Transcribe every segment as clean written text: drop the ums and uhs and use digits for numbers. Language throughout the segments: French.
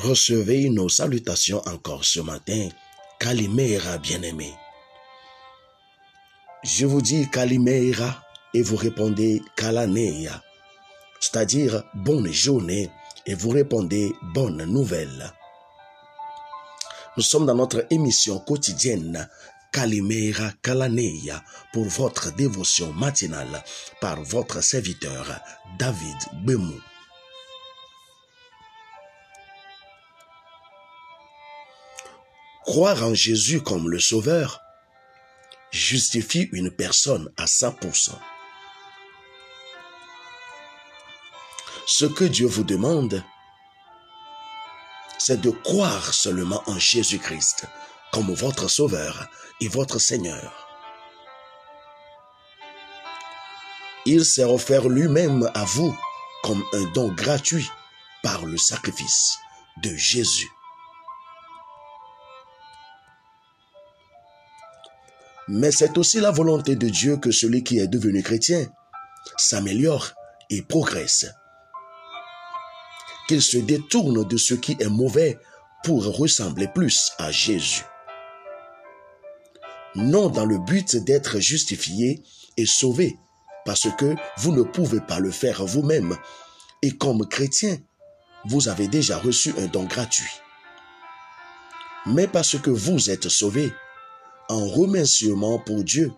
Recevez nos salutations encore ce matin. Kalimera bien-aimé. Je vous dis Kalimera et vous répondez Kalaneya, c'est-à-dire bonne journée et vous répondez bonne nouvelle. Nous sommes dans notre émission quotidienne Kalimera Kalaneya pour votre dévotion matinale par votre serviteur David Bemou. Croire en Jésus comme le Sauveur justifie une personne à 100%. Ce que Dieu vous demande, c'est de croire seulement en Jésus-Christ comme votre Sauveur et votre Seigneur. Il s'est offert lui-même à vous comme un don gratuit par le sacrifice de Jésus. Mais c'est aussi la volonté de Dieu que celui qui est devenu chrétien s'améliore et progresse, qu'il se détourne de ce qui est mauvais pour ressembler plus à Jésus. Non dans le but d'être justifié et sauvé, parce que vous ne pouvez pas le faire vous-même, et comme chrétien, vous avez déjà reçu un don gratuit. Mais parce que vous êtes sauvé, en remerciement pour Dieu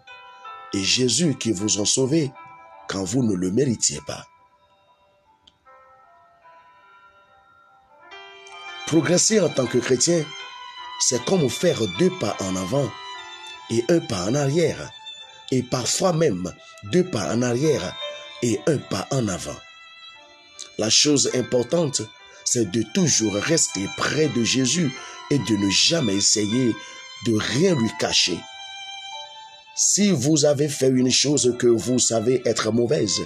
et Jésus qui vous ont sauvé quand vous ne le méritiez pas. Progresser en tant que chrétien, c'est comme faire 2 pas en avant et 1 pas en arrière, et parfois même 2 pas en arrière et 1 pas en avant. La chose importante, c'est de toujours rester près de Jésus et de ne jamais essayer de rien lui cacher. Si vous avez fait une chose que vous savez être mauvaise,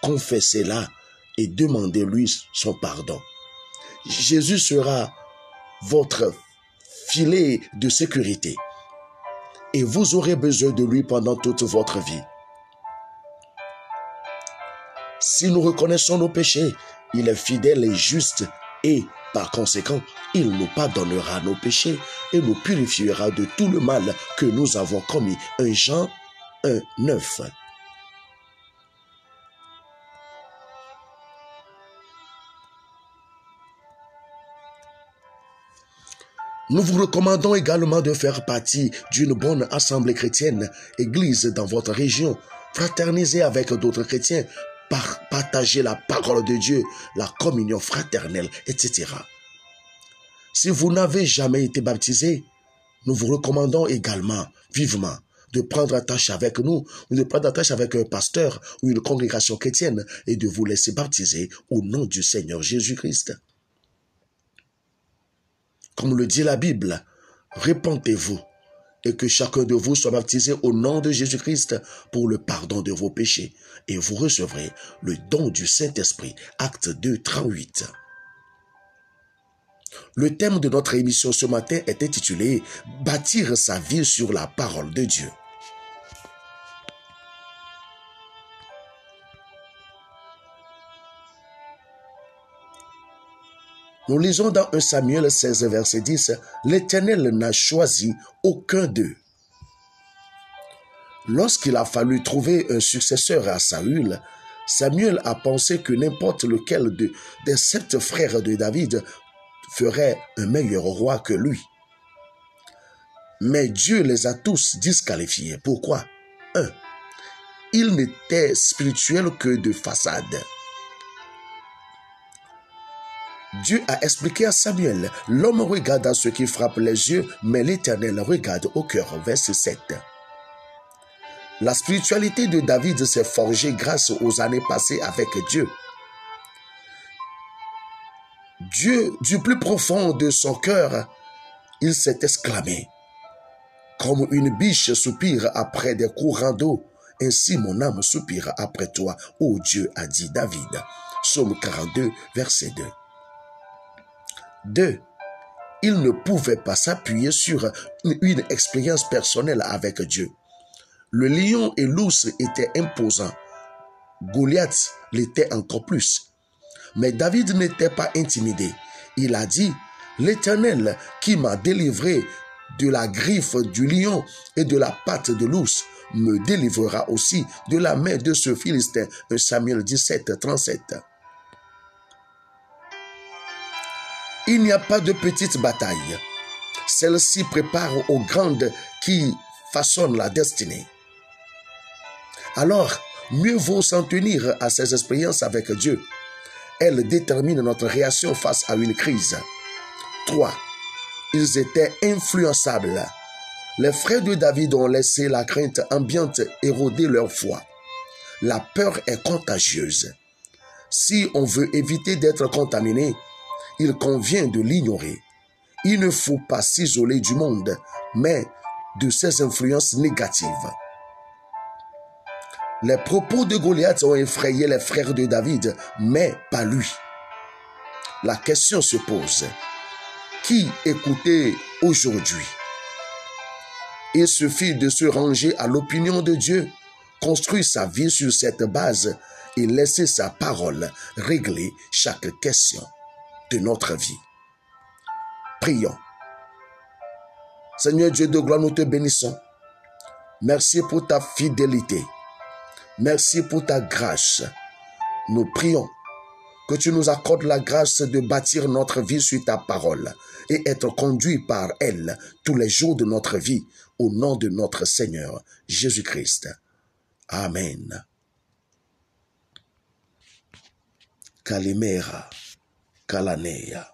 confessez-la et demandez-lui son pardon. Jésus sera votre filet de sécurité et vous aurez besoin de lui pendant toute votre vie. Si nous reconnaissons nos péchés, il est fidèle et juste et par conséquent, il nous pardonnera nos péchés et nous purifiera de tout le mal que nous avons commis. 1 Jean 1:9. Nous vous recommandons également de faire partie d'une bonne assemblée chrétienne, église dans votre région, fraterniser avec d'autres chrétiens, partager la parole de Dieu, la communion fraternelle, etc. Si vous n'avez jamais été baptisé, nous vous recommandons également vivement de prendre attache avec nous, ou de prendre attache avec un pasteur ou une congrégation chrétienne et de vous laisser baptiser au nom du Seigneur Jésus-Christ. Comme le dit la Bible, répentez-vous et que chacun de vous soit baptisé au nom de Jésus-Christ pour le pardon de vos péchés et vous recevrez le don du Saint-Esprit. Acte 2:38. Le thème de notre émission ce matin est intitulé « Bâtir sa vie sur la parole de Dieu ». Nous lisons dans 1 Samuel 16, verset 10, « L'Éternel n'a choisi aucun d'eux. » Lorsqu'il a fallu trouver un successeur à Saül, Samuel a pensé que n'importe lequel des 7 frères de David ferait un meilleur roi que lui. Mais Dieu les a tous disqualifiés. Pourquoi? 1. Il n'était spirituel que de façade. Dieu a expliqué à Samuel, l'homme regarde à ce qui frappe les yeux, mais l'Éternel regarde au cœur. Verset 7. La spiritualité de David s'est forgée grâce aux années passées avec Dieu. Dieu, du plus profond de son cœur, il s'est exclamé, « Comme une biche soupire après des courants d'eau, ainsi mon âme soupire après toi, ô Dieu, a dit David. » Psaume 42, verset 2. 2. Il ne pouvait pas s'appuyer sur une expérience personnelle avec Dieu. Le lion et l'ours étaient imposants. Goliath l'était encore plus. Mais David n'était pas intimidé. Il a dit, L'Éternel qui m'a délivré de la griffe du lion et de la patte de l'ours me délivrera aussi de la main de ce Philistin. 1 Samuel 17, 37. Il n'y a pas de petite bataille. Celle-ci prépare aux grandes qui façonnent la destinée. Alors, mieux vaut s'en tenir à ces expériences avec Dieu. Elles déterminent notre réaction face à une crise. 3. Ils étaient influençables. Les frères de David ont laissé la crainte ambiante éroder leur foi. La peur est contagieuse. Si on veut éviter d'être contaminé, il convient de l'ignorer. Il ne faut pas s'isoler du monde, mais de ses influences négatives. Les propos de Goliath ont effrayé les frères de David, mais pas lui. La question se pose, qui écouter aujourd'hui? Il suffit de se ranger à l'opinion de Dieu, construire sa vie sur cette base et laisser sa parole régler chaque question de notre vie. Prions. Seigneur Dieu de gloire, nous te bénissons. Merci pour ta fidélité. Merci pour ta grâce. Nous prions que tu nous accordes la grâce de bâtir notre vie sur ta parole et être conduit par elle tous les jours de notre vie, au nom de notre Seigneur Jésus-Christ. Amen. Kalimera, Kalaneya.